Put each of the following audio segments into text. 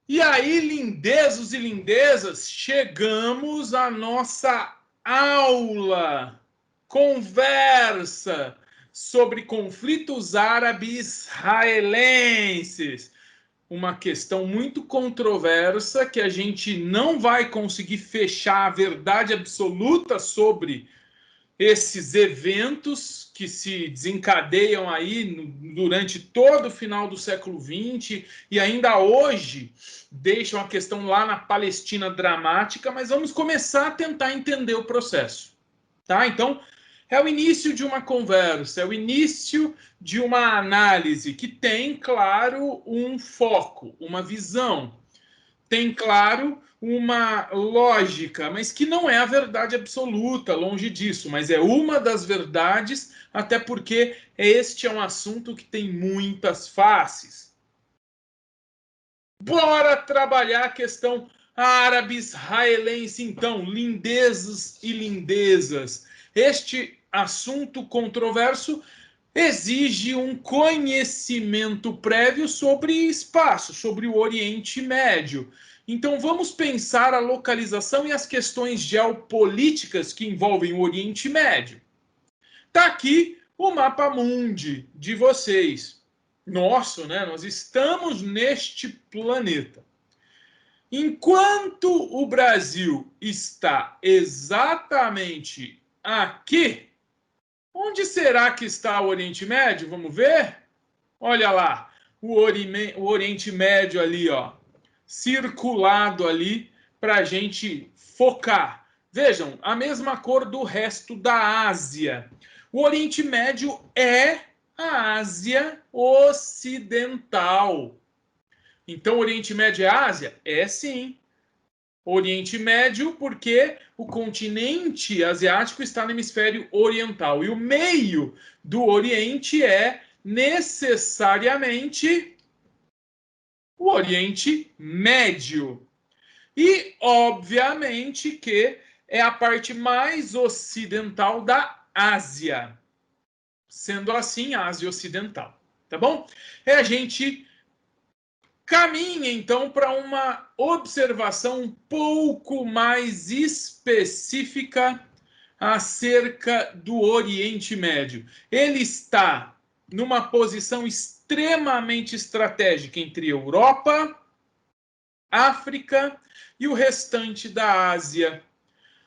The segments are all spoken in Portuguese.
E aí, lindezos e lindezas, chegamos à nossa aula, conversa sobre conflitos árabe-israelenses. Uma questão muito controversa que a gente não vai conseguir fechar a verdade absoluta sobre esses eventos que se desencadeiam aí durante todo o final do século XX e ainda hoje deixam a questão lá na Palestina dramática, mas vamos começar a tentar entender o processo, tá? Então, é o início de uma conversa, é o início de uma análise que tem, claro, um foco, uma visão, tem, claro, uma lógica, mas que não é a verdade absoluta, longe disso, mas é uma das verdades, até porque este é um assunto que tem muitas faces. Bora trabalhar a questão árabe-israelense, então, lindezas e lindezas. Este assunto controverso exige um conhecimento prévio sobre espaço, sobre o Oriente Médio. Então vamos pensar a localização e as questões geopolíticas que envolvem o Oriente Médio. Está aqui o mapa mundi de vocês. Nosso, né? Nós estamos neste planeta. Enquanto o Brasil está exatamente aqui, onde será que está o Oriente Médio? Vamos ver? Olha lá, o Oriente Médio ali, ó, circulado ali para a gente focar. Vejam, a mesma cor do resto da Ásia. O Oriente Médio é a Ásia Ocidental. Então, o Oriente Médio é a Ásia? É sim. Oriente Médio, porque o continente asiático está no hemisfério oriental. E o meio do Oriente é necessariamente o Oriente Médio. E, obviamente, que é a parte mais ocidental da Ásia. Sendo assim, a Ásia Ocidental. Tá bom? A gente caminha, então, para uma observação um pouco mais específica acerca do Oriente Médio. Ele está numa posição extremamente estratégica entre Europa, África e o restante da Ásia,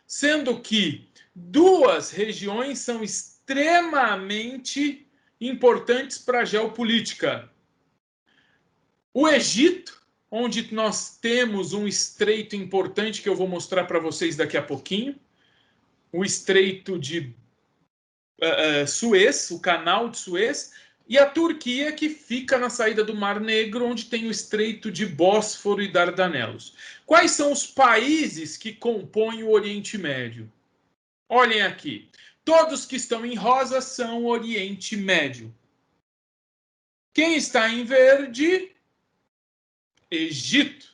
sendo que duas regiões são extremamente importantes para a geopolítica. O Egito, onde nós temos um estreito importante que eu vou mostrar para vocês daqui a pouquinho, o estreito de Suez, o canal de Suez, e a Turquia, que fica na saída do Mar Negro, onde tem o estreito de Bósforo e Dardanelos. Quais são os países que compõem o Oriente Médio? Olhem aqui. Todos que estão em rosa são Oriente Médio. Quem está em verde? Egito.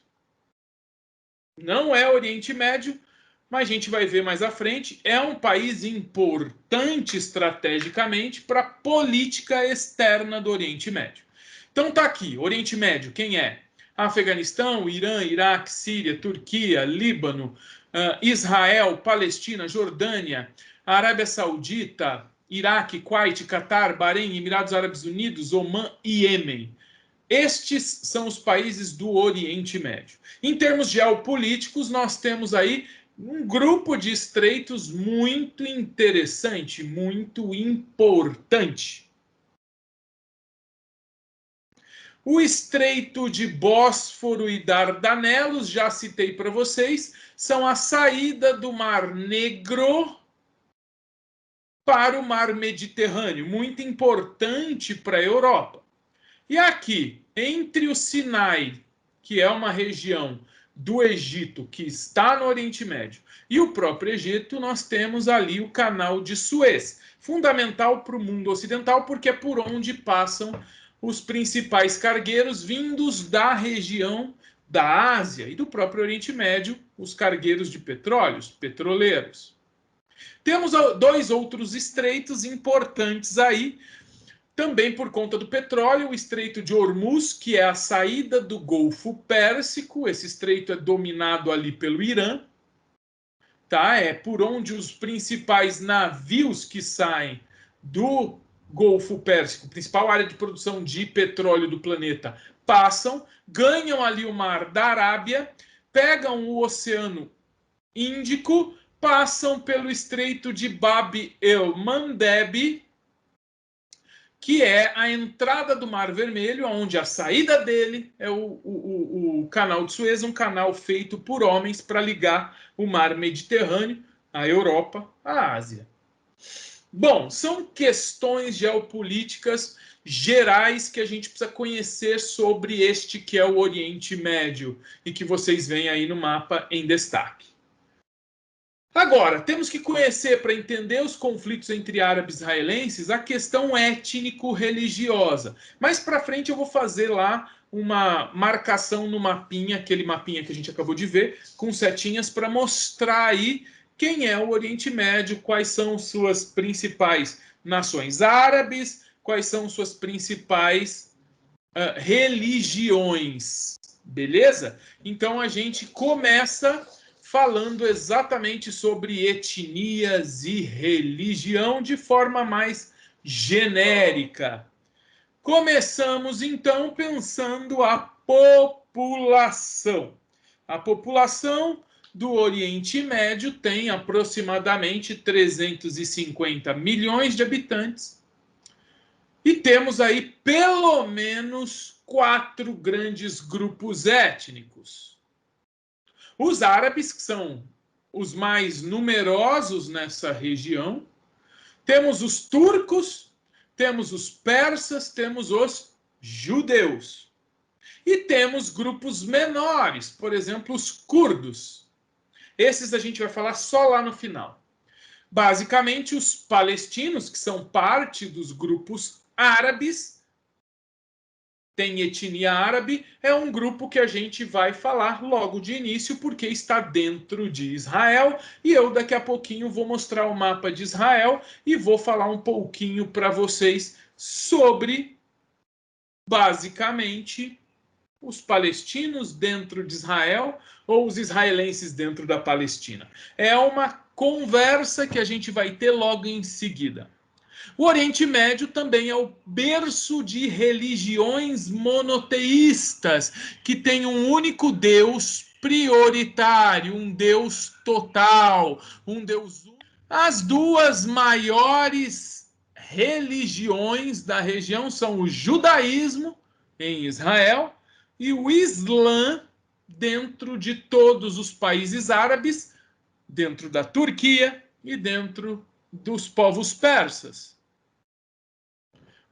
Não é Oriente Médio, mas a gente vai ver mais à frente. É um país importante estrategicamente para a política externa do Oriente Médio. Então tá aqui, Oriente Médio, quem é? Afeganistão, Irã, Iraque, Síria, Turquia, Líbano, Israel, Palestina, Jordânia, Arábia Saudita, Iraque, Kuwait, Catar, Bahrein, Emirados Árabes Unidos, Omã e Iêmen. Estes são os países do Oriente Médio. Em termos geopolíticos, nós temos aí um grupo de estreitos muito interessante, muito importante. O estreito de Bósforo e Dardanelos, já citei para vocês, são a saída do Mar Negro para o Mar Mediterrâneo, muito importante para a Europa. E aqui, entre o Sinai, que é uma região do Egito que está no Oriente Médio, e o próprio Egito, nós temos ali o canal de Suez, fundamental para o mundo ocidental, porque é por onde passam os principais cargueiros vindos da região da Ásia e do próprio Oriente Médio, os cargueiros de petróleos, petroleiros. Temos dois outros estreitos importantes aí, Também por conta do petróleo, o Estreito de Hormuz, que é a saída do Golfo Pérsico, esse estreito é dominado ali pelo Irã, tá? É por onde os principais navios que saem do Golfo Pérsico, principal área de produção de petróleo do planeta, passam, ganham ali o Mar da Arábia, pegam o Oceano Índico, passam pelo Estreito de Bab el-Mandeb, que é a entrada do Mar Vermelho, onde a saída dele é o Canal de Suez, um canal feito por homens para ligar o Mar Mediterrâneo, a Europa, à Ásia. Bom, são questões geopolíticas gerais que a gente precisa conhecer sobre este que é o Oriente Médio e que vocês veem aí no mapa em destaque. Agora, temos que conhecer, para entender os conflitos entre árabes e israelenses, a questão étnico-religiosa. Mais para frente eu vou fazer lá uma marcação no mapinha, aquele mapinha que a gente acabou de ver, com setinhas para mostrar aí quem é o Oriente Médio, quais são suas principais nações árabes, quais são suas principais religiões. Beleza? Então a gente começa falando exatamente sobre etnias e religião de forma mais genérica. Começamos então pensando a população. A população do Oriente Médio tem aproximadamente 350 milhões de habitantes. E temos aí pelo menos 4 grandes grupos étnicos. Os árabes, que são os mais numerosos nessa região. Temos os turcos, temos os persas, temos os judeus. E temos grupos menores, por exemplo, os curdos. Esses a gente vai falar só lá no final. Basicamente, os palestinos, que são parte dos grupos árabes, tem etnia árabe, é um grupo que a gente vai falar logo de início, porque está dentro de Israel, e eu daqui a pouquinho vou mostrar o mapa de Israel e vou falar um pouquinho para vocês sobre, basicamente, os palestinos dentro de Israel ou os israelenses dentro da Palestina. É uma conversa que a gente vai ter logo em seguida. O Oriente Médio também é o berço de religiões monoteístas, que tem um único Deus prioritário, um Deus total, um Deus único. As duas maiores religiões da região são o judaísmo, em Israel, e o Islã, dentro de todos os países árabes, dentro da Turquia e dentro dos povos persas.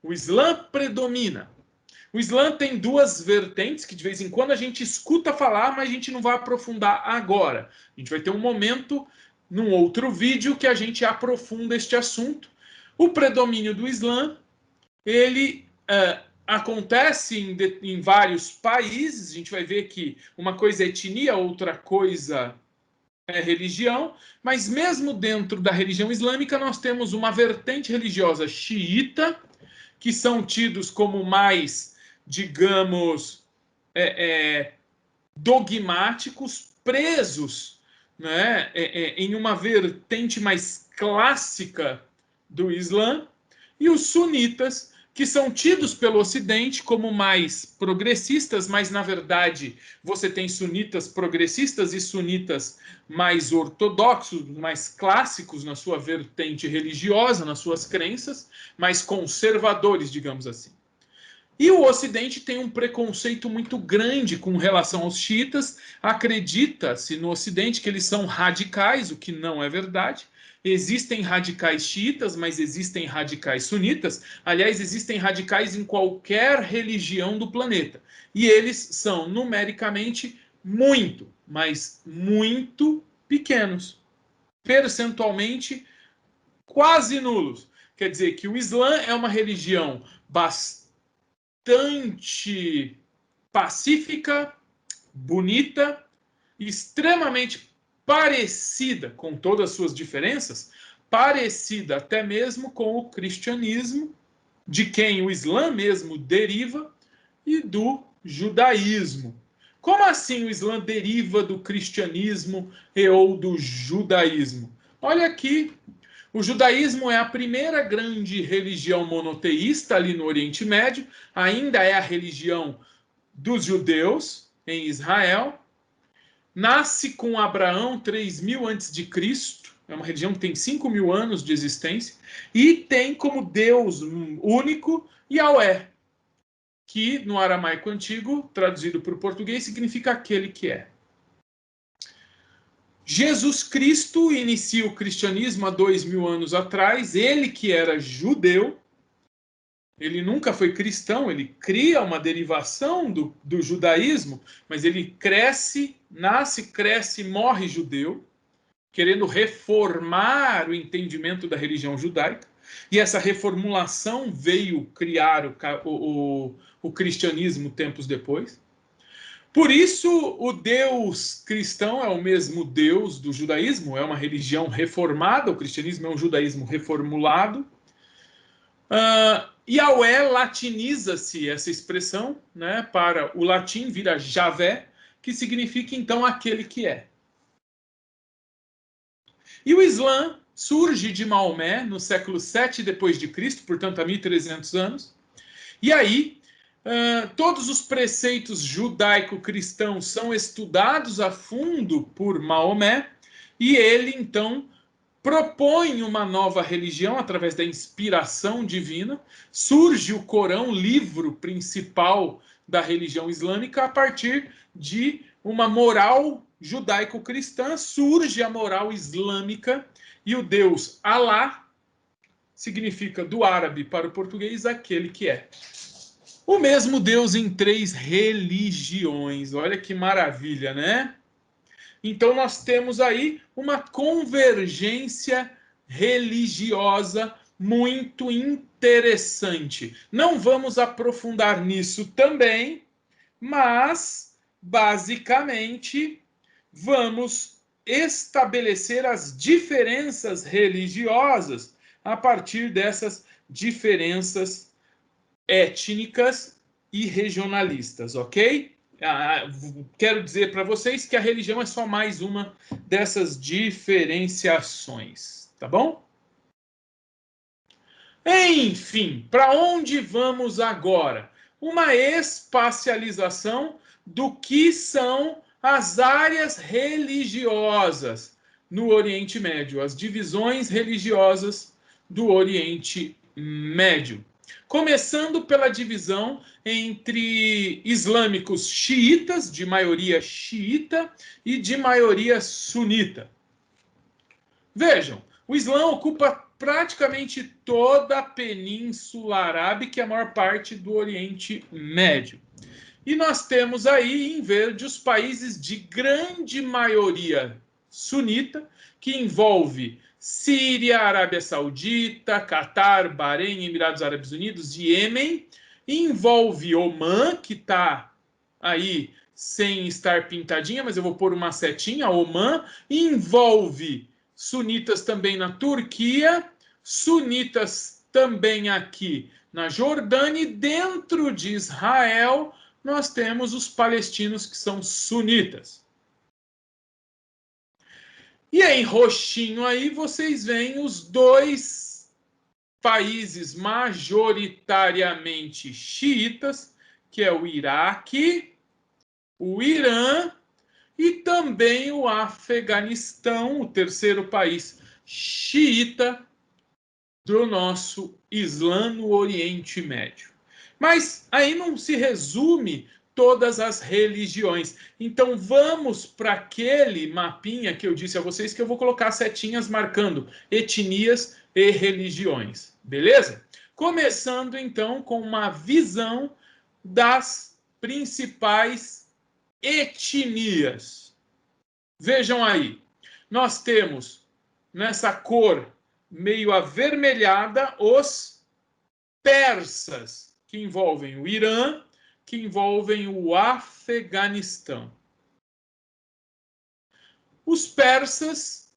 O Islã predomina. O Islã tem duas vertentes que de vez em quando a gente escuta falar, mas a gente não vai aprofundar agora. A gente vai ter um momento, num outro vídeo, que a gente aprofunda este assunto. O predomínio do Islã, ele acontece em vários países. A gente vai ver que uma coisa é etnia, outra coisa é religião, mas mesmo dentro da religião islâmica nós temos uma vertente religiosa xiita, que são tidos como mais, digamos, dogmáticos, presos, né, em uma vertente mais clássica do Islã, e os sunitas, que são tidos pelo Ocidente como mais progressistas, mas na verdade você tem sunitas progressistas e sunitas mais ortodoxos, mais clássicos na sua vertente religiosa, nas suas crenças, mais conservadores, digamos assim. E o Ocidente tem um preconceito muito grande com relação aos xiitas. Acredita-se no Ocidente que eles são radicais, o que não é verdade. Existem radicais xiitas, mas existem radicais sunitas. Aliás, existem radicais em qualquer religião do planeta. E eles são numericamente muito, mas muito pequenos. Percentualmente quase nulos. Quer dizer que o Islã é uma religião bastante pacífica, bonita, extremamente parecida, com todas as suas diferenças, parecida até mesmo com o cristianismo, de quem o Islã mesmo deriva, e do judaísmo. Como assim o Islã deriva do cristianismo e ou do judaísmo? Olha aqui, o judaísmo é a primeira grande religião monoteísta ali no Oriente Médio, ainda é a religião dos judeus em Israel. Nasce com Abraão 3000 a.C., é uma religião que tem 5.000 anos de existência, e tem como Deus único Yahweh, que no aramaico antigo, traduzido para o português, significa aquele que é. Jesus Cristo inicia o cristianismo há 2.000 anos atrás, ele que era judeu, ele nunca foi cristão, ele cria uma derivação do judaísmo, mas ele nasce, cresce e morre judeu, querendo reformar o entendimento da religião judaica, e essa reformulação veio criar o cristianismo tempos depois. Por isso, o Deus cristão é o mesmo Deus do judaísmo, é uma religião reformada, o cristianismo é um judaísmo reformulado. Yahweh latiniza-se essa expressão, né, para o latim, vira Javé, que significa então aquele que é. E o Islã surge de Maomé no século 7 depois de Cristo, portanto há 1.300 anos. E aí, todos os preceitos judaico-cristãos são estudados a fundo por Maomé, e ele então propõe uma nova religião através da inspiração divina. Surge o Corão, livro principal da religião islâmica, a partir de uma moral judaico-cristã, surge a moral islâmica, e o Deus Alá significa do árabe para o português aquele que é. O mesmo Deus em 3 religiões. Olha que maravilha, né? Então nós temos aí uma convergência religiosa muito interessante. Não vamos aprofundar nisso também, mas basicamente vamos estabelecer as diferenças religiosas a partir dessas diferenças étnicas e regionalistas, ok? Quero dizer para vocês que a religião é só mais uma dessas diferenciações, tá bom? Enfim, para onde vamos agora? Uma espacialização do que são as áreas religiosas no Oriente Médio, as divisões religiosas do Oriente Médio. Começando pela divisão entre islâmicos xiitas, de maioria xiita, e de maioria sunita. Vejam, o Islã ocupa praticamente toda a Península Arábica e a maior parte do Oriente Médio. E nós temos aí em verde os países de grande maioria sunita, que envolve Síria, Arábia Saudita, Catar, Bahrein, Emirados Árabes Unidos, Iêmen, envolve Omã, que está aí sem estar pintadinha, mas eu vou pôr uma setinha, Omã, envolve sunitas também na Turquia, sunitas também aqui na Jordânia, e dentro de Israel nós temos os palestinos que são sunitas. E em roxinho aí vocês veem os dois países majoritariamente xiitas, que é o Iraque, o Irã e também o Afeganistão, o terceiro país xiita do nosso Islã no Oriente Médio. Mas aí não se resume todas as religiões. Então vamos para aquele mapinha que eu disse a vocês, que eu vou colocar setinhas marcando etnias e religiões, beleza? Começando então com uma visão das principais etnias. Vejam aí, nós temos nessa cor meio avermelhada os persas, que envolvem o Irã, que envolvem o Afeganistão. Os persas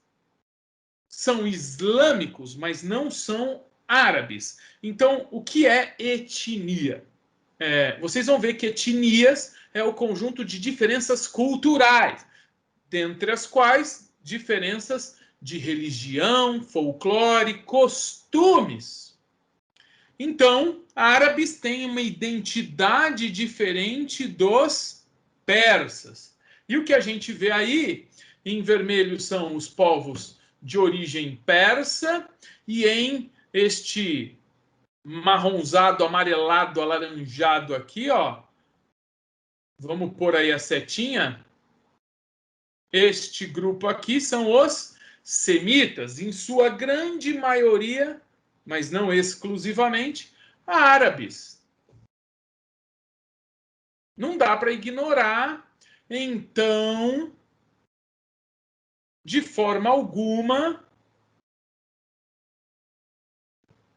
são islâmicos, mas não são árabes. Então, o que é etnia? Vocês vão ver que etnias é o conjunto de diferenças culturais, dentre as quais diferenças de religião, folclore, costumes. Então, árabes têm uma identidade diferente dos persas. E o que a gente vê aí, em vermelho, são os povos de origem persa, e em este marronzado, amarelado, alaranjado aqui, ó, vamos pôr aí a setinha. Este grupo aqui são os semitas, em sua grande maioria, mas não exclusivamente, árabes. Não dá para ignorar, então, de forma alguma,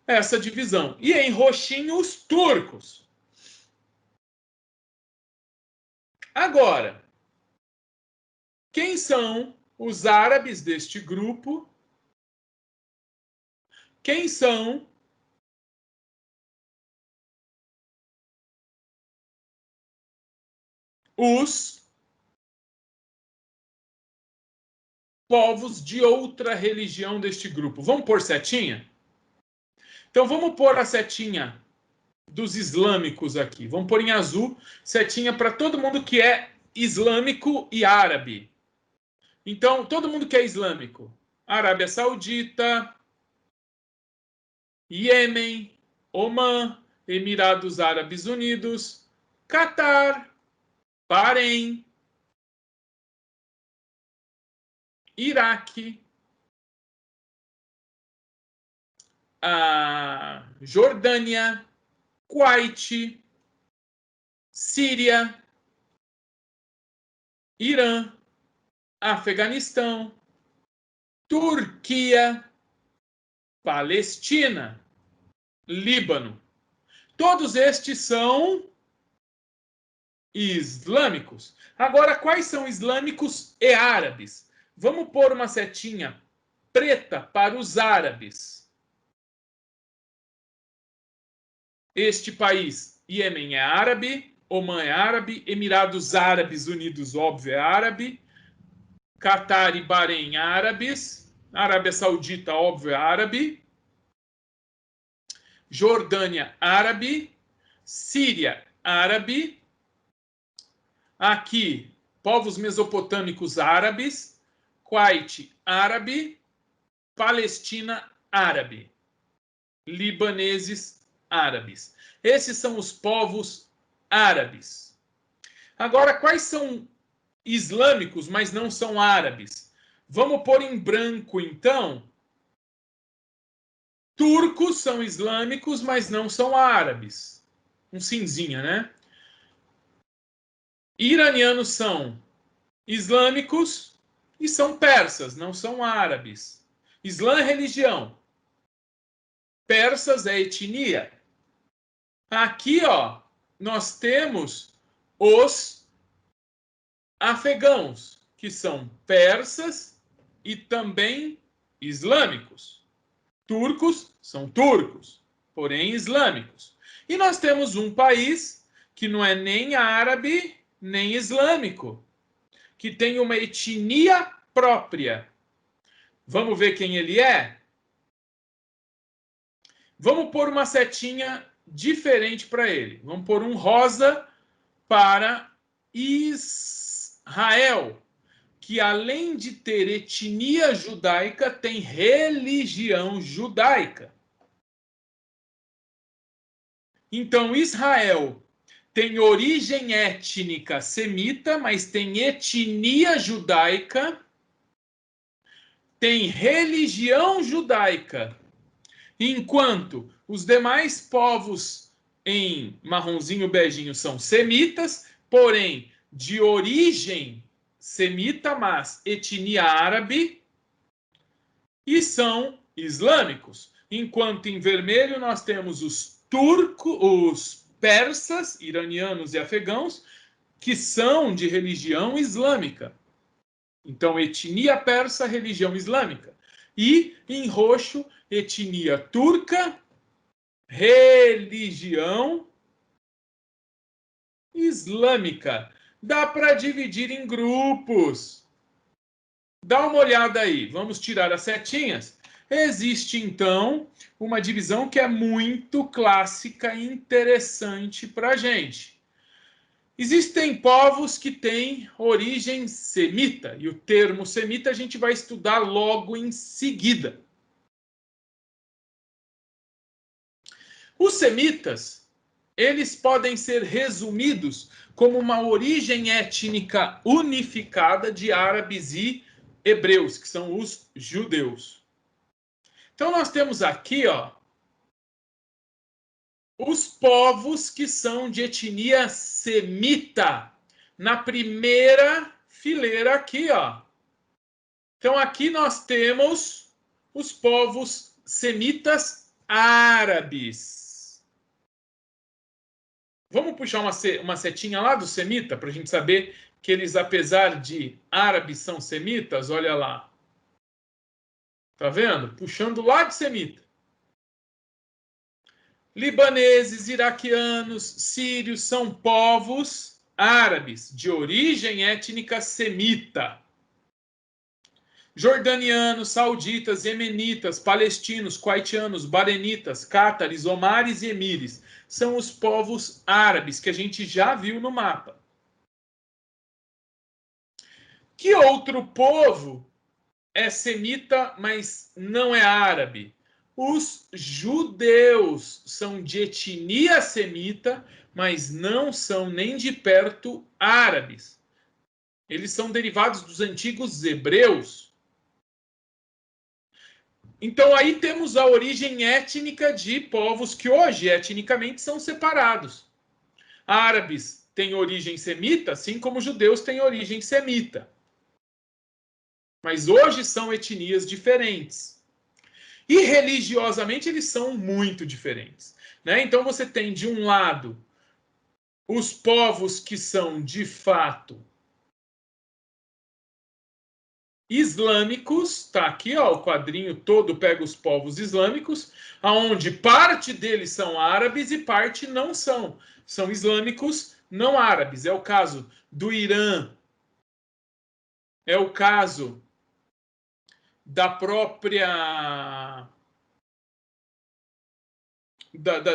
essa divisão. E em roxinho, os turcos. Agora, quem são os árabes deste grupo? Quem são os povos de outra religião deste grupo? Vamos pôr setinha? Então vamos pôr a setinha dos islâmicos aqui. Vamos pôr em azul, setinha para todo mundo que é islâmico e árabe. Então, todo mundo que é islâmico. Arábia Saudita, Iêmen, Omã, Emirados Árabes Unidos, Catar, Bahrein, Iraque, a Jordânia, Kuwait, Síria, Irã, Afeganistão, Turquia, Palestina, Líbano. Todos estes são islâmicos. Agora, quais são islâmicos e árabes? Vamos pôr uma setinha preta para os árabes. Este país, Iêmen, é árabe, Omã é árabe, Emirados Árabes Unidos, óbvio, é árabe, Catar e Bahrein, árabes, Arábia Saudita, óbvio, é árabe, Jordânia, árabe, Síria, árabe, aqui, povos mesopotâmicos árabes, Kuwait, árabe, Palestina, árabe, libaneses, árabes. Esses são os povos árabes. Agora, quais são islâmicos, mas não são árabes? Vamos pôr em branco, então. Turcos são islâmicos, mas não são árabes. Um cinzinha, né? Iranianos são islâmicos e são persas, não são árabes. Islã é religião. Persas é etnia. Aqui, ó, nós temos os afegãos, que são persas e também islâmicos. Turcos são turcos, porém islâmicos. E nós temos um país que não é nem árabe nem islâmico, que tem uma etnia própria. Vamos ver quem ele é? Vamos pôr uma setinha diferente para ele. Vamos pôr um rosa para Israel, que além de ter etnia judaica, tem religião judaica. Então, Israel tem origem étnica semita, mas tem etnia judaica, tem religião judaica, enquanto os demais povos em marronzinho beijinho são semitas, porém de origem semita, mas etnia árabe, e são islâmicos. Enquanto em vermelho nós temos os turcos, os persas, iranianos e afegãos, que são de religião islâmica. Então, etnia persa, religião islâmica. E em roxo, etnia turca, religião islâmica. Dá para dividir em grupos. Dá uma olhada aí. Vamos tirar as setinhas. Existe, então, uma divisão que é muito clássica e interessante para a gente. Existem povos que têm origem semita, e o termo semita a gente vai estudar logo em seguida. Os semitas, eles podem ser resumidos como uma origem étnica unificada de árabes e hebreus, que são os judeus. Então nós temos aqui, ó, os povos que são de etnia semita, na primeira fileira aqui, ó. Então aqui nós temos os povos semitas árabes. Vamos puxar uma setinha lá do semita para a gente saber que eles, apesar de árabes, são semitas? Olha lá. Tá vendo? Puxando lá de semita. Libaneses, iraquianos, sírios são povos árabes de origem étnica semita. Jordanianos, sauditas, yemenitas, palestinos, kuwaitianos, barenitas, cátares, omares e emires são os povos árabes que a gente já viu no mapa. Que outro povo é semita, mas não é árabe? Os judeus são de etnia semita, mas não são nem de perto árabes. Eles são derivados dos antigos hebreus. Então aí temos a origem étnica de povos que hoje etnicamente são separados. Árabes têm origem semita, assim como judeus têm origem semita. Mas hoje são etnias diferentes. E religiosamente eles são muito diferentes. Né? Então você tem, de um lado, os povos que são, de fato, islâmicos, tá aqui, ó, o quadrinho todo pega os povos islâmicos, aonde parte deles são árabes e parte não são. São islâmicos não árabes. É o caso do Irã, é o caso da própria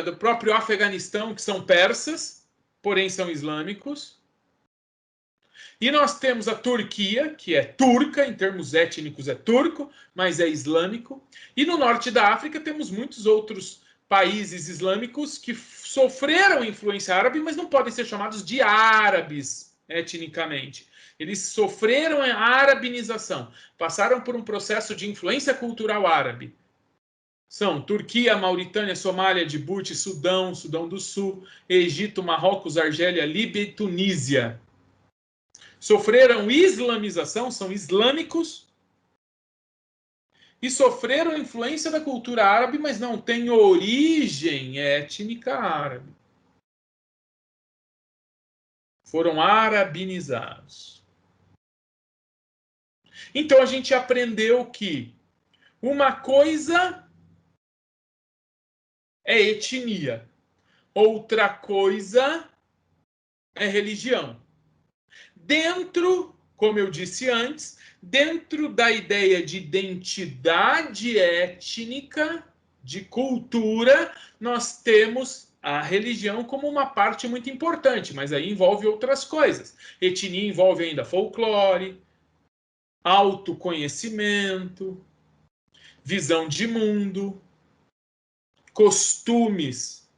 do próprio Afeganistão, que são persas, porém são islâmicos. E nós temos a Turquia, que é turca, em termos étnicos é turco, mas é islâmico. E no norte da África temos muitos outros países islâmicos que sofreram influência árabe, mas não podem ser chamados de árabes etnicamente. Eles sofreram a arabinização, passaram por um processo de influência cultural árabe. São Turquia, Mauritânia, Somália, Djibouti, Sudão, Sudão do Sul, Egito, Marrocos, Argélia, Líbia e Tunísia. Sofreram islamização, são islâmicos, e sofreram influência da cultura árabe, mas não têm origem étnica árabe. Foram arabinizados. Então a gente aprendeu que uma coisa é etnia, outra coisa é religião. Dentro, como eu disse antes, dentro da ideia de identidade étnica, de cultura, nós temos a religião como uma parte muito importante, mas aí envolve outras coisas. Etnia envolve ainda folclore, autoconhecimento, visão de mundo, costumes,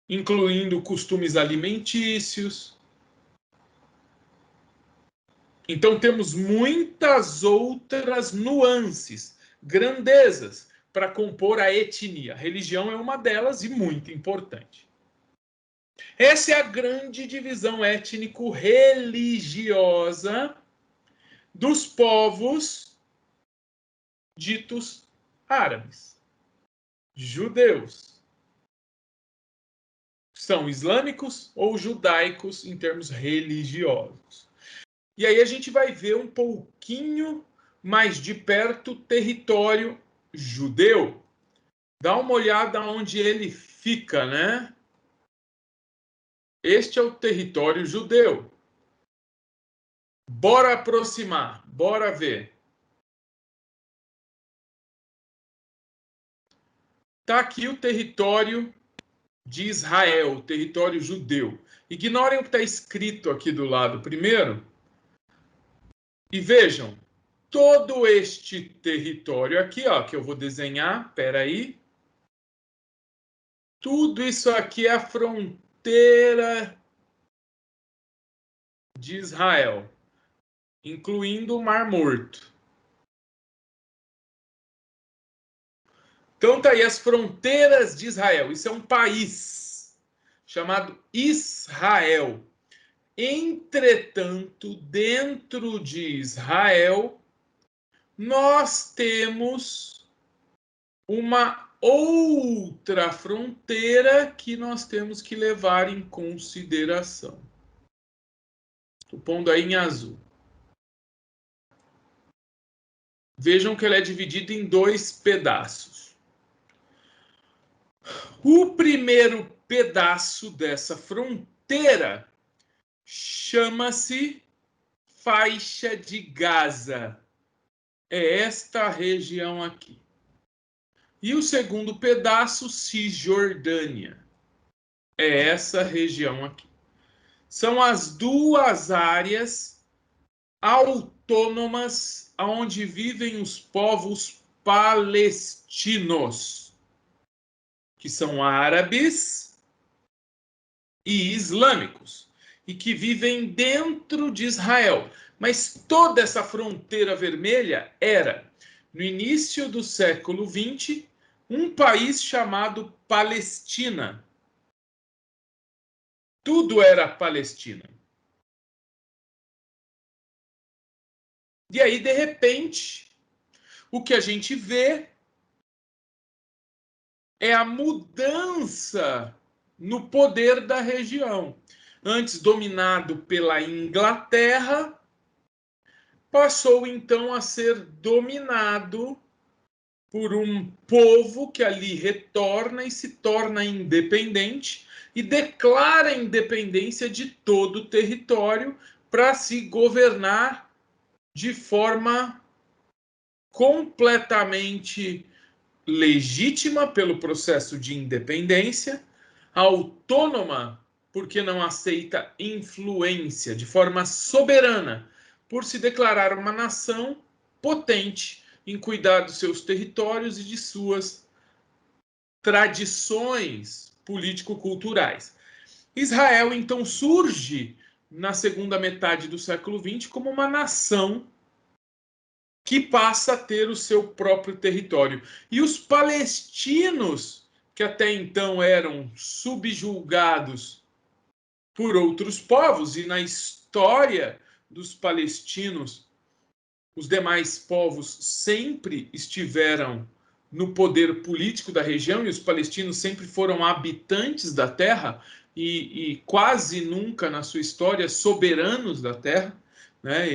incluindo costumes alimentícios. Então temos muitas outras nuances, grandezas, para compor a etnia. A religião é uma delas e muito importante. Essa é a grande divisão étnico-religiosa dos povos ditos árabes, judeus. São islâmicos ou judaicos em termos religiosos. E aí a gente vai ver um pouquinho mais de perto, território judeu. Dá uma olhada onde ele fica, né? Este é o território judeu. Bora aproximar, bora ver. Está aqui o território de Israel, o território judeu. Ignorem o que está escrito aqui do lado primeiro. E vejam, todo este território aqui, ó, que eu vou desenhar, espera aí. Tudo isso aqui é a fronteira de Israel, incluindo o Mar Morto. Então tá aí as fronteiras de Israel. Isso é um país chamado Israel. Entretanto, dentro de Israel, nós temos uma outra fronteira que nós temos que levar em consideração. Estou pondo aí em azul. Vejam que ela é dividida em dois pedaços. O primeiro pedaço dessa fronteira chama-se faixa de Gaza. É esta região aqui. E o segundo pedaço, Cisjordânia. É essa região aqui. São as duas áreas autônomas onde vivem os povos palestinos, que são árabes e islâmicos, e que vivem dentro de Israel. Mas toda essa fronteira vermelha era, no início do século XX, um país chamado Palestina. Tudo era Palestina. E aí, de repente, o que a gente vê é a mudança no poder da região. Antes dominado pela Inglaterra, passou então a ser dominado por um povo que ali retorna e se torna independente e declara a independência de todo o território para se governar de forma completamente legítima pelo processo de independência, autônoma porque não aceita influência, de forma soberana, por se declarar uma nação potente em cuidar dos seus territórios e de suas tradições político-culturais. Israel, então, surge na segunda metade do século XX como uma nação que passa a ter o seu próprio território. E os palestinos, que até então eram subjugados por outros povos, e na história dos palestinos, os demais povos sempre estiveram no poder político da região, e os palestinos sempre foram habitantes da terra, e quase nunca na sua história soberanos da terra, né?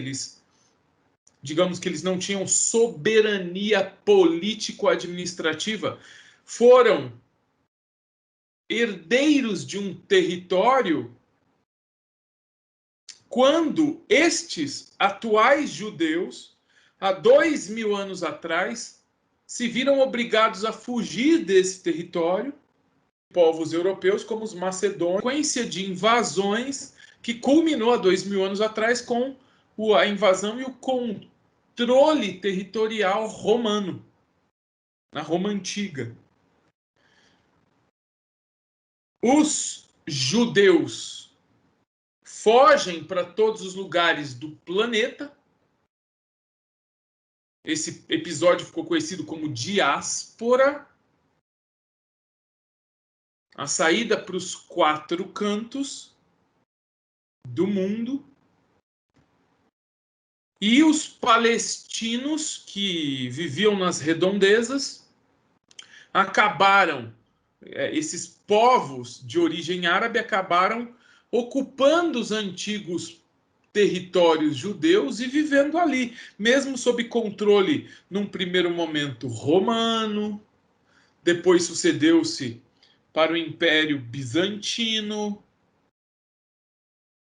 Digamos que eles não tinham soberania político-administrativa, foram herdeiros de um território quando estes atuais judeus, há 2.000 anos atrás, se viram obrigados a fugir desse território, povos europeus como os macedônios, sequência de invasões que culminou há 2.000 anos atrás com a invasão e o controle territorial romano, na Roma Antiga. Os judeus fogem para todos os lugares do planeta. Esse episódio ficou conhecido como diáspora. A saída para os 4 cantos do mundo. E os palestinos que viviam nas redondezas acabaram, esses povos de origem árabe acabaram ocupando os antigos territórios judeus e vivendo ali, mesmo sob controle, num primeiro momento, romano, depois sucedeu-se para o Império Bizantino,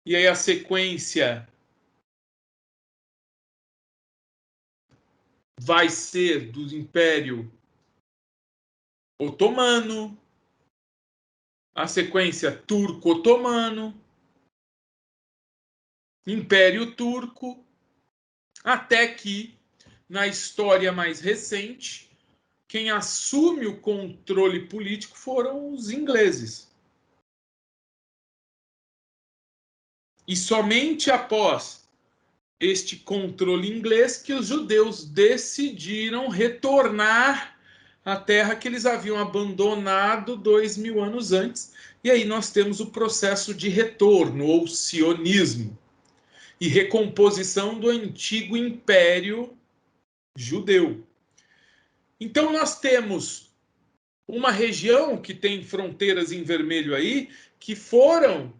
e aí a sequência vai ser do Império Otomano, a sequência turco-otomano, Império Turco, até que, na história mais recente, quem assume o controle político foram os ingleses. E somente após este controle inglês que os judeus decidiram retornar à terra que eles haviam abandonado 2000 anos antes. E aí nós temos o processo de retorno, ou sionismo, e recomposição do antigo império judeu. Então nós temos uma região que tem fronteiras em vermelho aí, que foram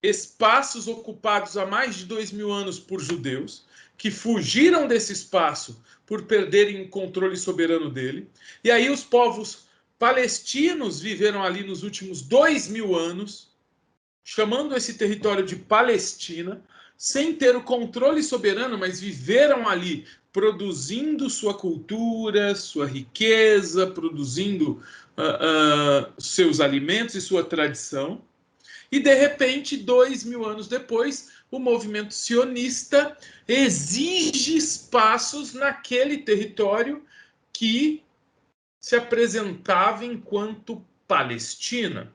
espaços ocupados há mais de 2000 anos por judeus, que fugiram desse espaço por perderem o controle soberano dele. E aí os povos palestinos viveram ali nos últimos 2000 anos, chamando esse território de Palestina, sem ter o controle soberano, mas viveram ali, produzindo sua cultura, sua riqueza, produzindo seus alimentos e sua tradição. E, de repente, 2000 anos depois, o movimento sionista exige espaços naquele território que se apresentava enquanto Palestina.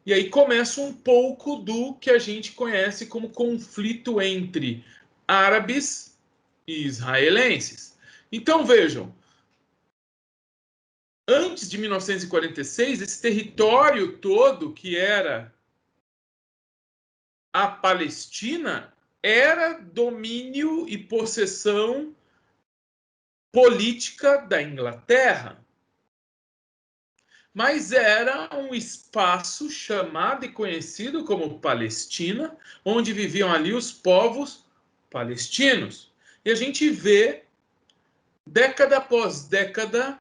E aí começa um pouco do que a gente conhece como conflito entre árabes e israelenses. Então, vejam, antes de 1946, esse território todo que era a Palestina era domínio e possessão política da Inglaterra. Mas era um espaço chamado e conhecido como Palestina, onde viviam ali os povos palestinos. E a gente vê, década após década,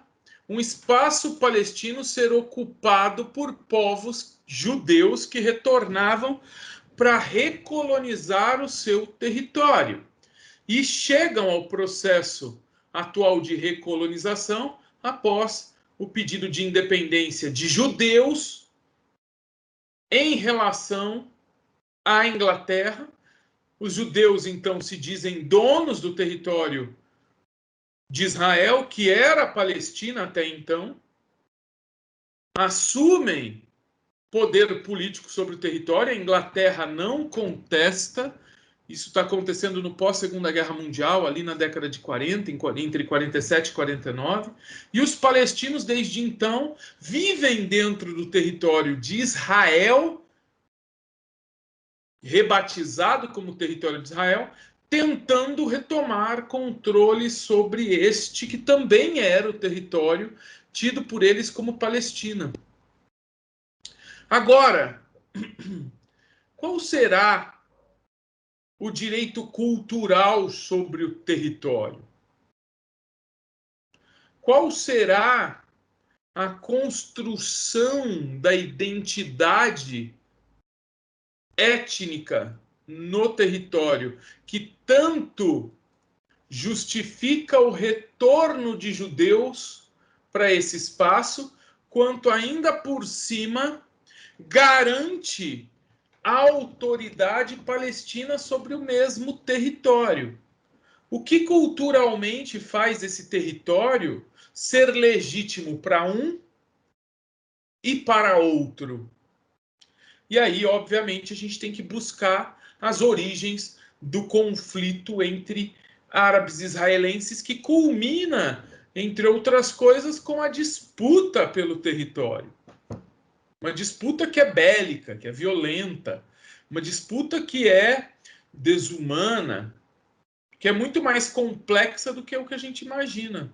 um espaço palestino ser ocupado por povos judeus que retornavam para recolonizar o seu território. E chegam ao processo atual de recolonização após o pedido de independência de judeus em relação à Inglaterra. Os judeus, então, se dizem donos do território de Israel, que era a Palestina até então, assumem poder político sobre o território, a Inglaterra não contesta. Isso está acontecendo no pós-Segunda Guerra Mundial, ali na década de 40, entre 47 e 49. E os palestinos, desde então, vivem dentro do território de Israel, rebatizado como território de Israel, tentando retomar controle sobre este, que também era o território tido por eles como Palestina. Agora, qual será o direito cultural sobre o território? Qual será a construção da identidade étnica no território que tanto justifica o retorno de judeus para esse espaço, quanto ainda por cima garante a autoridade palestina sobre o mesmo território? O que culturalmente faz esse território ser legítimo para um e para outro? E aí, obviamente, a gente tem que buscar as origens do conflito entre árabes e israelenses, que culmina, entre outras coisas, com a disputa pelo território. Uma disputa que é bélica, que é violenta, uma disputa que é desumana, que é muito mais complexa do que o que a gente imagina.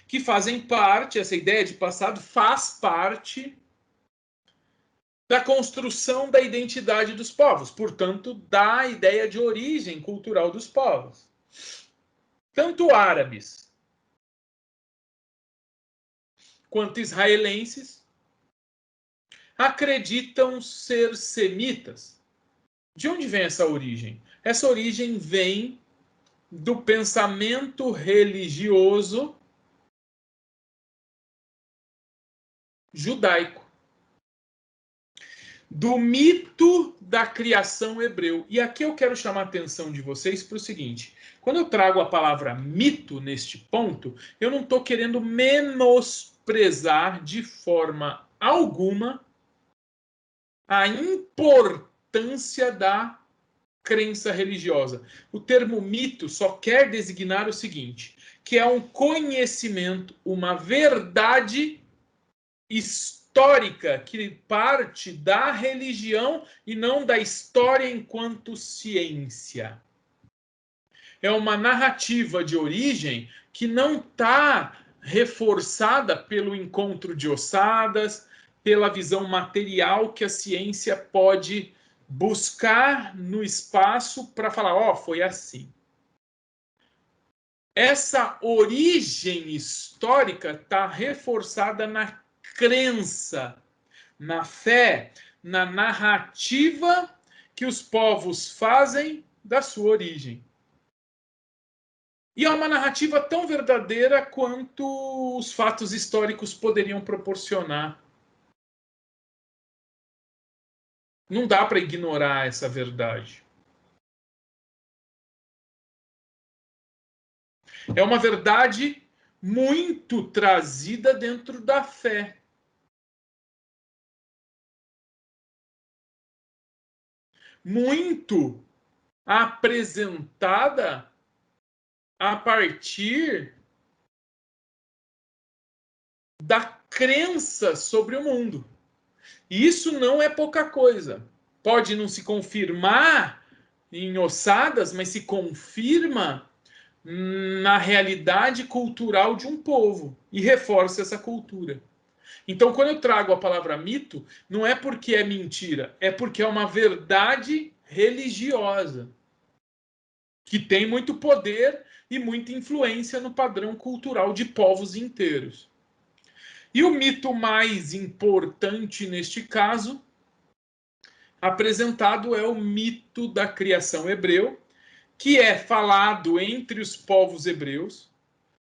Que fazem parte, essa ideia de passado faz parte da construção da identidade dos povos, portanto, da ideia de origem cultural dos povos. Tanto árabes quanto israelenses acreditam ser semitas. De onde vem essa origem? Essa origem vem do pensamento religioso judaico, do mito da criação hebreu. E aqui eu quero chamar a atenção de vocês para o seguinte: quando eu trago a palavra mito neste ponto, eu não estou querendo menosprezar de forma alguma a importância da crença religiosa. O termo mito só quer designar o seguinte, que é um conhecimento, uma verdade histórica que parte da religião e não da história enquanto ciência. É uma narrativa de origem que não está reforçada pelo encontro de ossadas, pela visão material que a ciência pode buscar no espaço para falar, ó, foi assim. Essa origem histórica está reforçada na crença, na fé, na narrativa que os povos fazem da sua origem. E é uma narrativa tão verdadeira quanto os fatos históricos poderiam proporcionar. Não dá para ignorar essa verdade. É uma verdade muito trazida dentro da fé. Muito apresentada a partir da crença sobre o mundo. E isso não é pouca coisa. Pode não se confirmar em ossadas, mas se confirma na realidade cultural de um povo e reforça essa cultura. Então, quando eu trago a palavra mito, não é porque é mentira, é porque é uma verdade religiosa que tem muito poder e muita influência no padrão cultural de povos inteiros. E o mito mais importante neste caso apresentado é o mito da criação hebreu, que é falado entre os povos hebreus,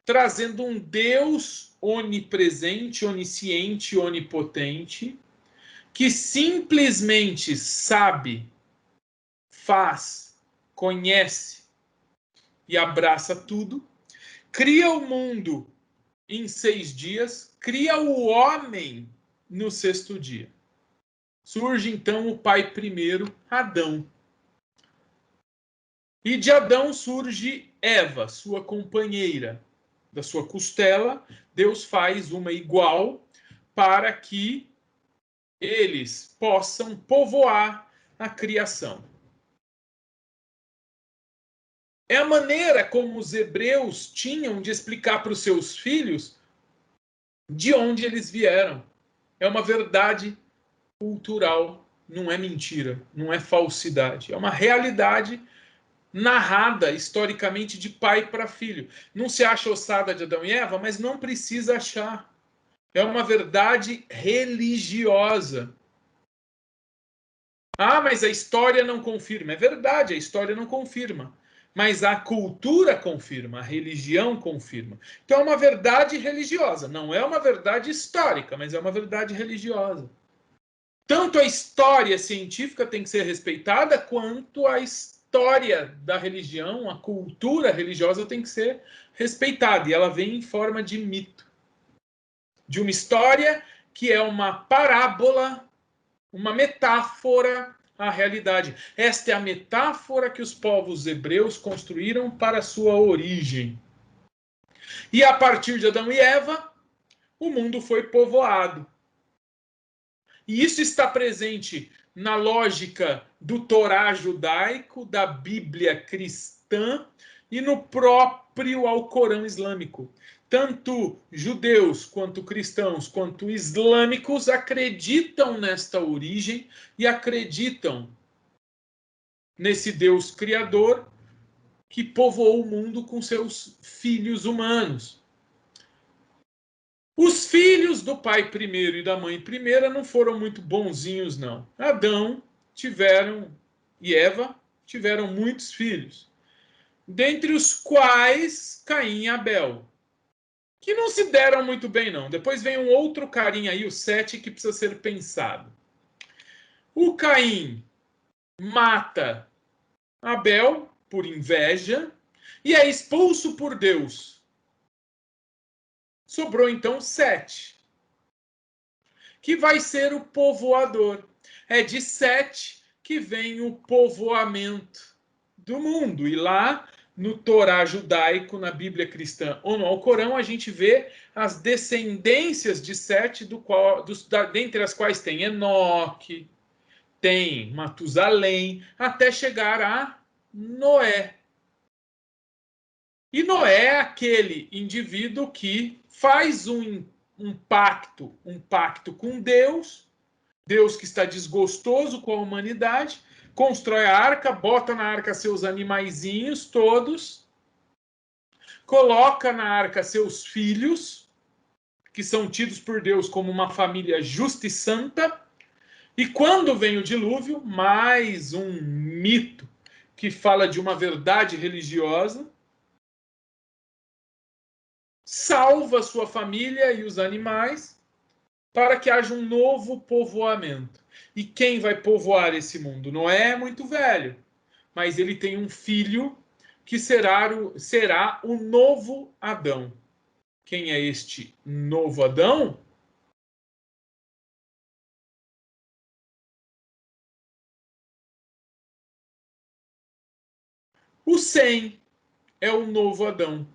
trazendo um Deus onipresente, onisciente, onipotente, que simplesmente sabe, faz, conhece e abraça tudo, cria o mundo em 6 dias, cria o homem no 6º dia. Surge então o pai primeiro, Adão. E de Adão surge Eva, sua companheira. Da sua costela, Deus faz uma igual para que eles possam povoar a criação. É a maneira como os hebreus tinham de explicar para os seus filhos de onde eles vieram. É uma verdade cultural, não é mentira, não é falsidade. É uma realidade narrada historicamente de pai para filho. Não se acha ossada de Adão e Eva, mas não precisa achar. É uma verdade religiosa. Ah, mas a história não confirma. É verdade, a história não confirma. Mas a cultura confirma, a religião confirma. Então é uma verdade religiosa. Não é uma verdade histórica, mas é uma verdade religiosa. Tanto a história científica tem que ser respeitada, quanto a história da religião, a cultura religiosa tem que ser respeitada. E ela vem em forma de mito. De uma história que é uma parábola, uma metáfora à realidade. Esta é a metáfora que os povos hebreus construíram para a sua origem. E a partir de Adão e Eva, o mundo foi povoado. E isso está presente na lógica do Torá judaico, da Bíblia cristã e no próprio Alcorão islâmico. tanto judeus, quanto cristãos, quanto islâmicos acreditam nesta origem e acreditam nesse Deus criador que povoou o mundo com seus filhos humanos. Os filhos do pai primeiro e da mãe primeira não foram muito bonzinhos, não. Adão e Eva tiveram muitos filhos, dentre os quais Caim e Abel, que não se deram muito bem, não. Depois vem um outro carinha aí, o Sete, que precisa ser pensado. O Caim mata Abel por inveja e é expulso por Deus. Sobrou então Sete, que vai ser o povoador. É de Sete que vem o povoamento do mundo. E lá no Torá judaico, na Bíblia cristã ou no Alcorão, a gente vê as descendências de Sete, dentre as quais tem Enoque, tem Matusalém, até chegar a Noé. E Noé é aquele indivíduo que faz um pacto com Deus, Deus que está desgostoso com a humanidade, constrói a arca, bota na arca seus animaizinhos todos, coloca na arca seus filhos, que são tidos por Deus como uma família justa e santa, e quando vem o dilúvio, mais um mito que fala de uma verdade religiosa, salva sua família e os animais para que haja um novo povoamento. E quem vai povoar esse mundo? Noé é muito velho, mas ele tem um filho que será o novo Adão. Quem é este novo Adão? O Sem é o novo Adão.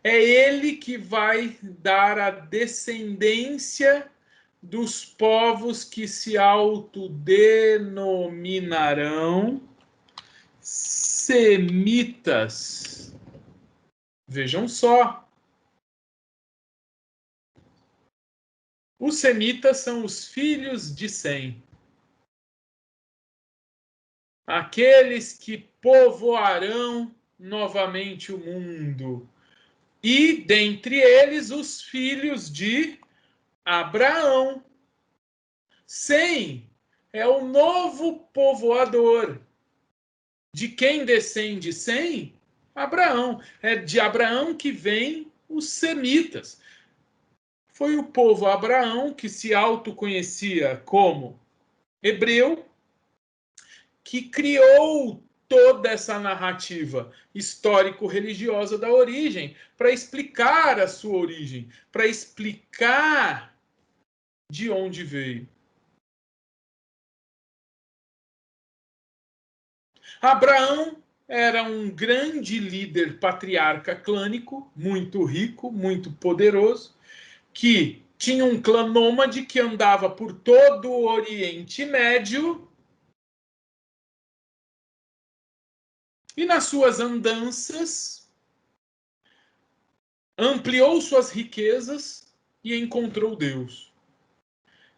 É ele que vai dar a descendência dos povos que se autodenominarão semitas. Vejam só. Os semitas são os filhos de Sem. Aqueles que povoarão novamente o mundo. E dentre eles os filhos de Abraão. Sem é o novo povoador. De quem descende Sem? Abraão. É de Abraão que vem os semitas. Foi o povo Abraão que se autoconhecia como hebreu, que criou toda essa narrativa histórico-religiosa da origem, para explicar a sua origem, para explicar de onde veio. Abraão era um grande líder patriarca clânico, muito rico, muito poderoso, que tinha um clã nômade que andava por todo o Oriente Médio. E nas suas andanças, ampliou suas riquezas e encontrou Deus.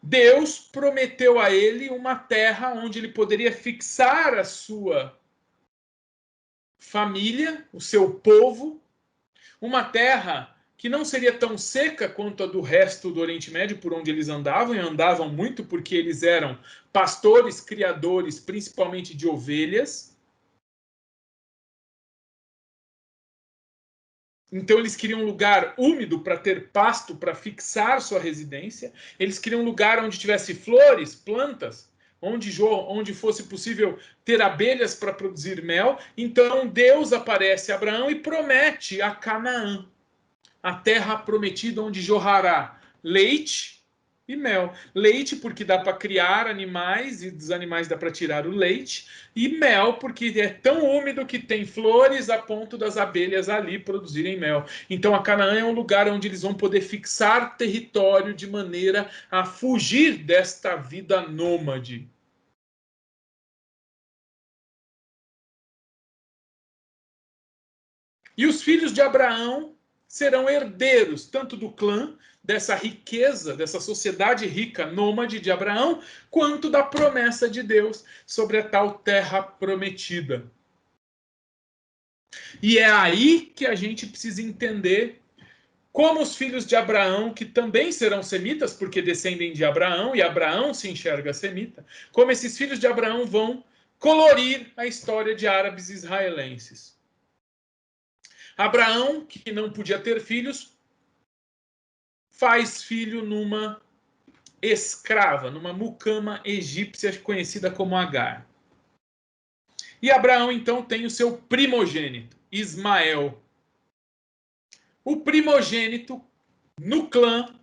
Deus prometeu a ele uma terra onde ele poderia fixar a sua família, o seu povo, uma terra que não seria tão seca quanto a do resto do Oriente Médio, por onde eles andavam, e andavam muito porque eles eram pastores, criadores, principalmente de ovelhas. Então eles queriam um lugar úmido para ter pasto, para fixar sua residência. Eles queriam um lugar onde tivesse flores, plantas, onde fosse possível ter abelhas para produzir mel. Então Deus aparece a Abraão e promete a Canaã, a terra prometida onde jorrará leite e mel. Leite porque dá para criar animais e dos animais dá para tirar o leite, e mel porque é tão úmido que tem flores a ponto das abelhas ali produzirem mel. Então a Canaã é um lugar onde eles vão poder fixar território de maneira a fugir desta vida nômade. E os filhos de Abraão serão herdeiros tanto do clã, dessa riqueza, dessa sociedade rica nômade de Abraão, quanto da promessa de Deus sobre a tal terra prometida. E é aí que a gente precisa entender como os filhos de Abraão, que também serão semitas, porque descendem de Abraão, e Abraão se enxerga semita, como esses filhos de Abraão vão colorir a história de árabes israelenses. Abraão, que não podia ter filhos, faz filho numa escrava, numa mucama egípcia conhecida como Agar. E Abraão, então, tem o seu primogênito, Ismael. O primogênito, no clã,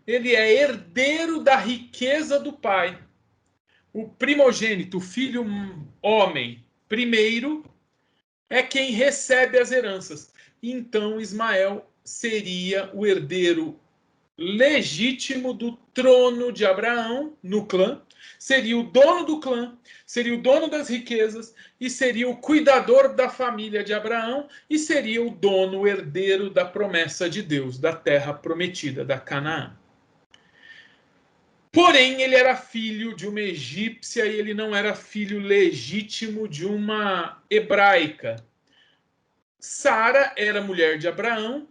ele é herdeiro da riqueza do pai. O primogênito, o filho homem, primeiro, é quem recebe as heranças. Então, Ismael seria o herdeiro legítimo do trono de Abraão no clã, seria o dono do clã, seria o dono das riquezas e seria o cuidador da família de Abraão e seria o dono, o herdeiro da promessa de Deus, da terra prometida, da Canaã. Porém, ele era filho de uma egípcia e ele não era filho legítimo de uma hebraica. Sara era mulher de Abraão,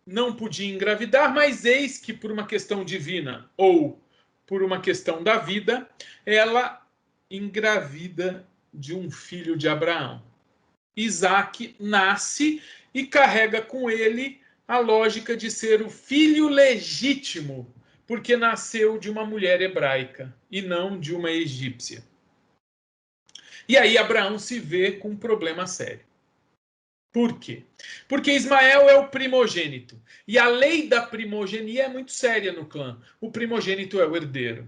não podia engravidar, mas eis que por uma questão divina ou por uma questão da vida, ela engravida de um filho de Abraão. Isaac nasce e carrega com ele a lógica de ser o filho legítimo, porque nasceu de uma mulher hebraica e não de uma egípcia. E aí Abraão se vê com um problema sério. Por quê? Porque Ismael é o primogênito. E a lei da primogenia é muito séria no clã. O primogênito é o herdeiro.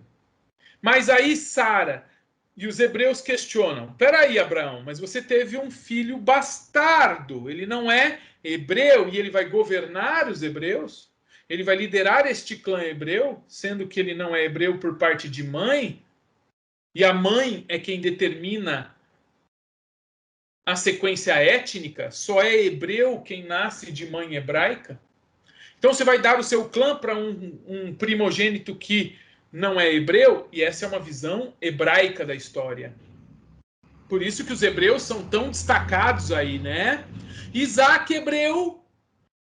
Mas aí Sara e os hebreus questionam: peraí, Abraão, mas você teve um filho bastardo. Ele não é hebreu e ele vai governar os hebreus? Ele vai liderar este clã hebreu, sendo que ele não é hebreu por parte de mãe? E a mãe é quem determina a sequência étnica, só é hebreu quem nasce de mãe hebraica. Então você vai dar o seu clã para um primogênito que não é hebreu, e essa é uma visão hebraica da história. Por isso que os hebreus são tão destacados aí, né? Isaac hebreu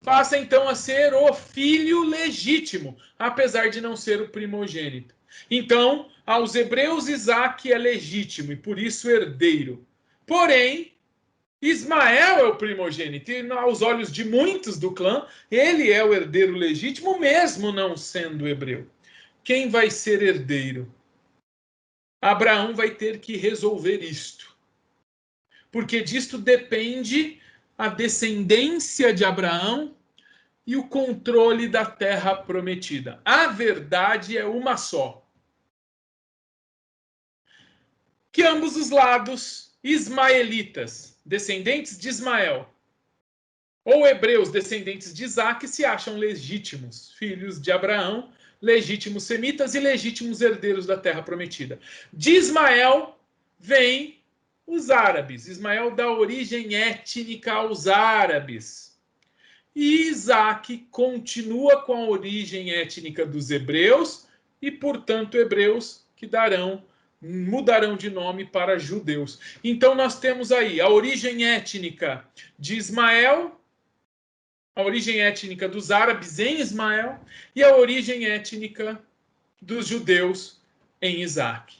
passa então a ser o filho legítimo, apesar de não ser o primogênito. Então, aos hebreus Isaac é legítimo e por isso herdeiro. Porém, Ismael é o primogênito, e aos olhos de muitos do clã, ele é o herdeiro legítimo, mesmo não sendo hebreu. Quem vai ser herdeiro? Abraão vai ter que resolver isto. Porque disto depende a descendência de Abraão e o controle da terra prometida. A verdade é uma só. Que ambos os lados, ismaelitas, descendentes de Ismael, ou hebreus descendentes de Isaac, se acham legítimos filhos de Abraão, legítimos semitas e legítimos herdeiros da terra prometida. De Ismael vem os árabes. Ismael dá origem étnica aos árabes. E Isaac continua com a origem étnica dos hebreus e, portanto, hebreus que mudarão de nome para judeus. Então nós temos aí a origem étnica de Ismael, a origem étnica dos árabes em Ismael e a origem étnica dos judeus em Isaac.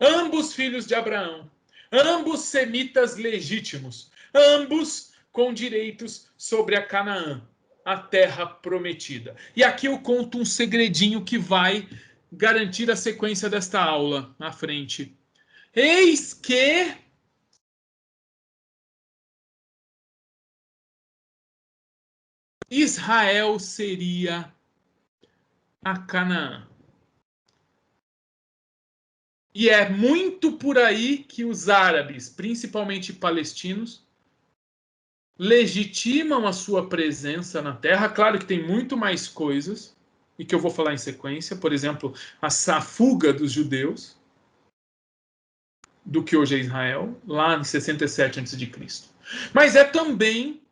Ambos filhos de Abraão, ambos semitas legítimos, ambos com direitos sobre a Canaã, a terra prometida. E aqui eu conto um segredinho que vai garantir a sequência desta aula na frente. Eis que Israel seria a Canaã. E é muito por aí que os árabes, principalmente palestinos, legitimam a sua presença na terra. Claro que tem muito mais coisas, e que eu vou falar em sequência, por exemplo, a fuga dos judeus, do que hoje é Israel, lá em 67 a.C. Mas é também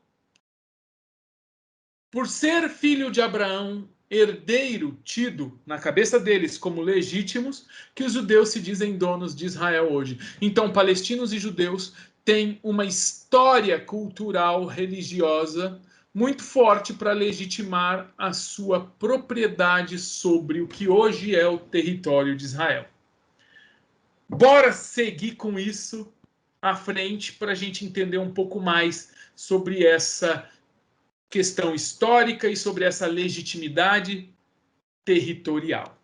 por ser filho de Abraão, herdeiro tido na cabeça deles como legítimos, que os judeus se dizem donos de Israel hoje. Então, palestinos e judeus têm uma história cultural religiosa muito forte para legitimar a sua propriedade sobre o que hoje é o território de Israel. Bora seguir com isso à frente para a gente entender um pouco mais sobre essa questão histórica e sobre essa legitimidade territorial.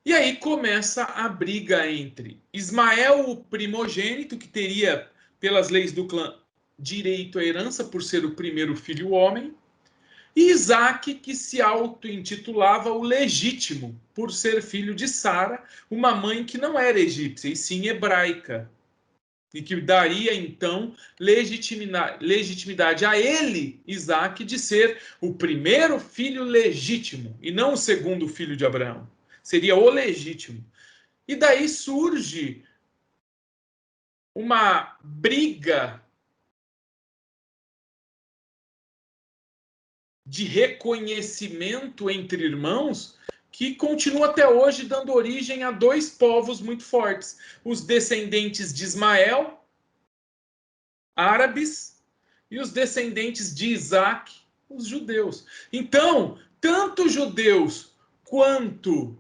E aí começa a briga entre Ismael, o primogênito, que teria, pelas leis do clã, direito à herança por ser o primeiro filho homem, e Isaac, que se auto-intitulava o legítimo, por ser filho de Sara, uma mãe que não era egípcia, e sim hebraica, e que daria, então, legitimidade a ele, Isaac, de ser o primeiro filho legítimo, e não o segundo filho de Abraão. Seria o legítimo. E daí surge uma briga de reconhecimento entre irmãos que continua até hoje dando origem a dois povos muito fortes. Os descendentes de Ismael, árabes, e os descendentes de Isaac, os judeus. Então, tanto judeus quanto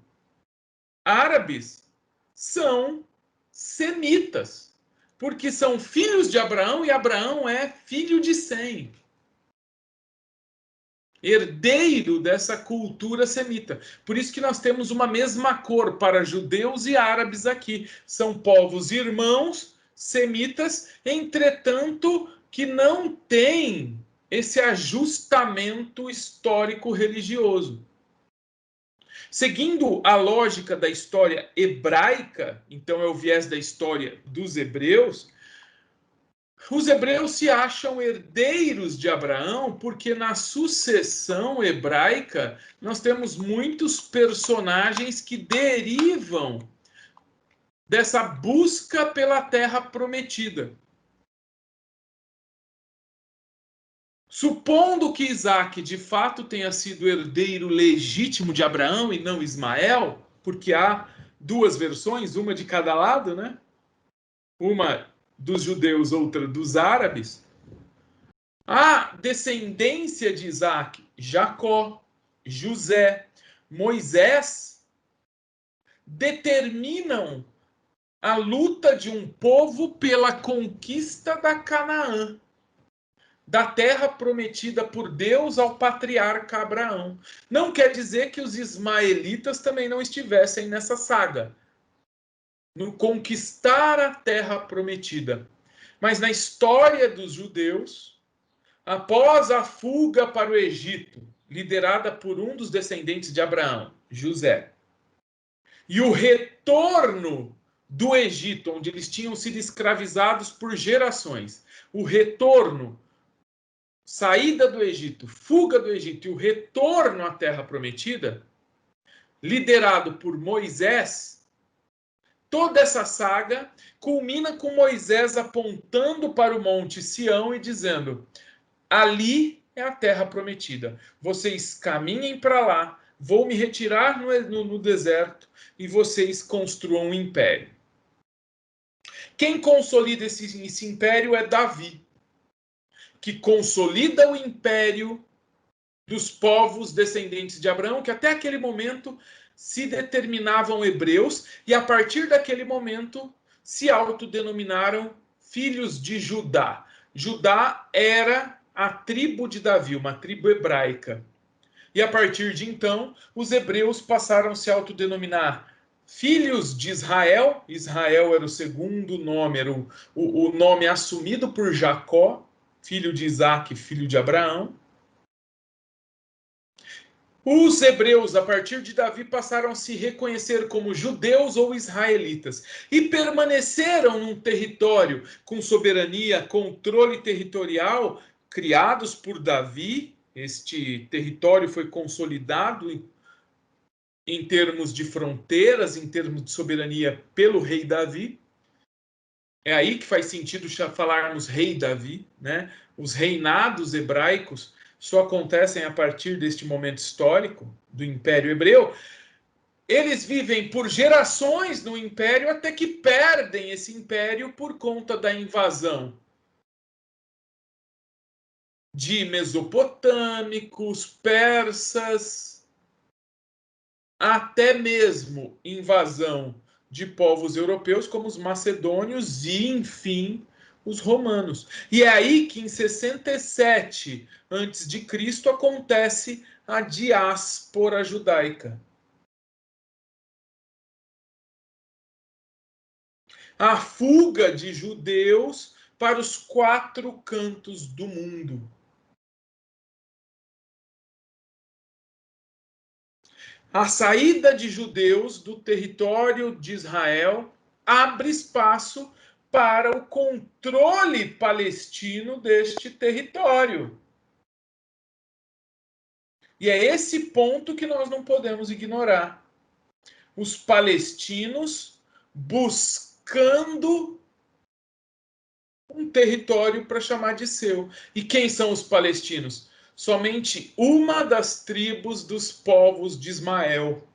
árabes são semitas, porque são filhos de Abraão e Abraão é filho de Sem, herdeiro dessa cultura semita. Por isso que nós temos uma mesma cor para judeus e árabes aqui. São povos irmãos semitas, entretanto, que não têm esse ajustamento histórico-religioso. Seguindo a lógica da história hebraica, então é o viés da história dos hebreus, os hebreus se acham herdeiros de Abraão porque na sucessão hebraica nós temos muitos personagens que derivam dessa busca pela terra prometida. Supondo que Isaac de fato tenha sido herdeiro legítimo de Abraão e não Ismael, porque há duas versões, uma de cada lado, né? Uma dos judeus, outra dos árabes. A descendência de Isaac, Jacó, José, Moisés, determinam a luta de um povo pela conquista da Canaã, da terra prometida por Deus ao patriarca Abraão. Não quer dizer que os ismaelitas também não estivessem nessa saga, no conquistar a terra prometida. Mas na história dos judeus, após a fuga para o Egito, liderada por um dos descendentes de Abraão, José, e o retorno do Egito, onde eles tinham sido escravizados por gerações, o retorno, saída do Egito, fuga do Egito e o retorno à terra prometida, liderado por Moisés, toda essa saga culmina com Moisés apontando para o Monte Sião e dizendo: ali é a terra prometida. Vocês caminhem para lá, vou me retirar no deserto e vocês construam um império. Quem consolida esse império é Davi, que consolida o império dos povos descendentes de Abraão, que até aquele momento se determinavam hebreus, e a partir daquele momento se autodenominaram filhos de Judá. Judá era a tribo de Davi, uma tribo hebraica. E a partir de então, os hebreus passaram a se autodenominar filhos de Israel. Israel era o segundo nome, era o nome assumido por Jacó, filho de Isaac, filho de Abraão. Os hebreus, a partir de Davi, passaram a se reconhecer como judeus ou israelitas e permaneceram num território com soberania, controle territorial, criados por Davi. Este território foi consolidado em termos de fronteiras, em termos de soberania, pelo rei Davi. É aí que faz sentido falarmos rei Davi, né? Os reinados hebraicos só acontecem a partir deste momento histórico do Império Hebreu. Eles vivem por gerações no Império até que perdem esse Império por conta da invasão de mesopotâmicos, persas, até mesmo invasão de povos europeus como os macedônios e, enfim, os romanos. E é aí que em 67 a.C. acontece a diáspora judaica. A fuga de judeus para os 4 cantos do mundo. A saída de judeus do território de Israel abre espaço para o controle palestino deste território. E é esse ponto que nós não podemos ignorar. Os palestinos buscando um território para chamar de seu. E quem são os palestinos? Somente uma das tribos dos povos de Ismael.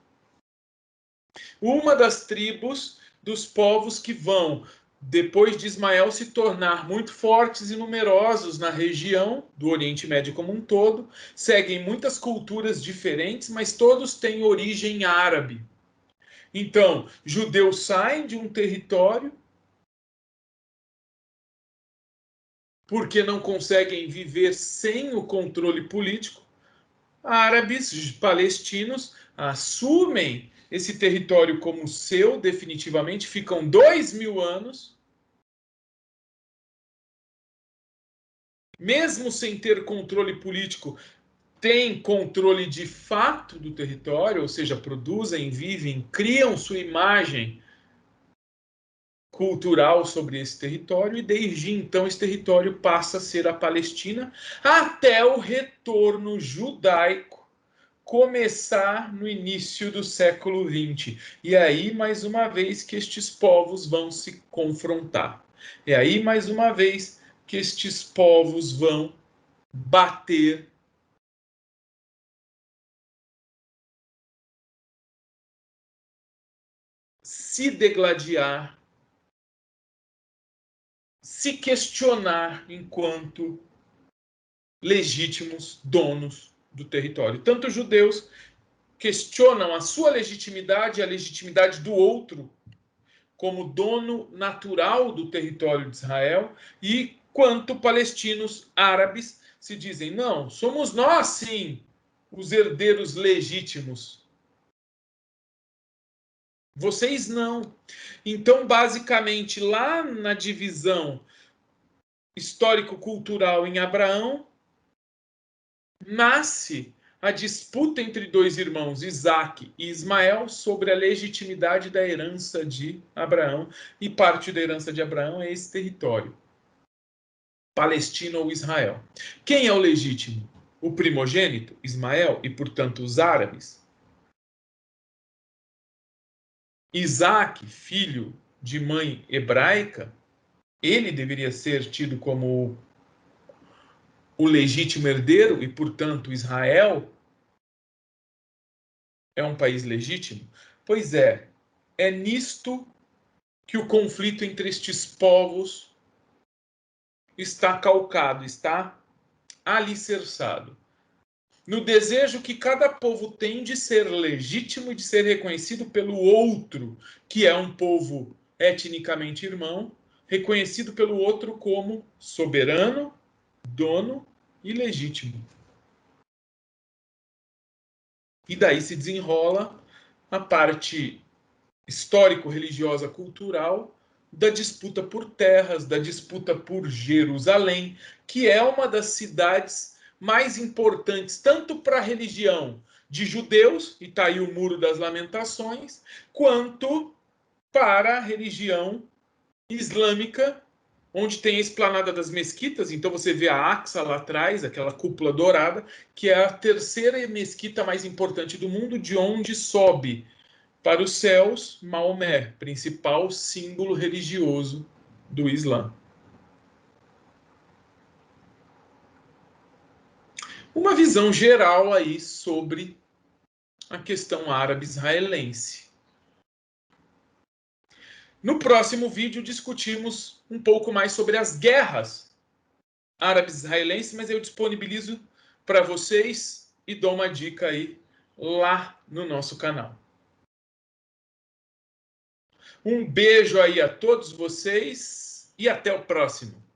Uma das tribos dos povos que vão, depois de Ismael, se tornar muito fortes e numerosos na região do Oriente Médio como um todo, seguem muitas culturas diferentes, mas todos têm origem árabe. Então, judeus saem de um território porque não conseguem viver sem o controle político. Árabes, palestinos, assumem esse território como seu definitivamente, ficam 2.000 anos, mesmo sem ter controle político, têm controle de fato do território, ou seja, produzem, vivem, criam sua imagem cultural sobre esse território, e desde então esse território passa a ser a Palestina até o retorno judaico começar no início do século XX. E aí, mais uma vez, que estes povos vão se confrontar. É aí, mais uma vez, que estes povos vão bater se degladiar, se questionar enquanto legítimos donos do território. Tanto os judeus questionam a sua legitimidade e a legitimidade do outro como dono natural do território de Israel, e quanto palestinos árabes se dizem, não, somos nós sim os herdeiros legítimos. Vocês não. Então, basicamente, lá na divisão histórico-cultural em Abraão, nasce a disputa entre 2 irmãos, Isaque e Ismael, sobre a legitimidade da herança de Abraão, e parte da herança de Abraão é esse território, Palestina ou Israel. Quem é o legítimo? O primogênito, Ismael, e portanto os árabes? Isaque, filho de mãe hebraica, ele deveria ser tido como o legítimo herdeiro, e portanto Israel é um país legítimo? Pois é nisto que o conflito entre estes povos está calcado, está alicerçado. No desejo que cada povo tem de ser legítimo e de ser reconhecido pelo outro, que é um povo etnicamente irmão, reconhecido pelo outro como soberano, dono e legítimo. E daí se desenrola a parte histórico-religiosa cultural da disputa por terras, da disputa por Jerusalém, que é uma das cidades mais importantes, tanto para a religião de judeus, e está aí o Muro das Lamentações, quanto para a religião islâmica, onde tem a esplanada das mesquitas. Então você vê a Aqsa lá atrás, aquela cúpula dourada, que é a terceira mesquita mais importante do mundo, de onde sobe para os céus Maomé, principal símbolo religioso do Islã. uma visão geral aí sobre a questão árabe-israelense. No próximo vídeo discutimos um pouco mais sobre as guerras árabe-israelenses, mas eu disponibilizo para vocês e dou uma dica aí lá no nosso canal. Um beijo aí a todos vocês e até o próximo.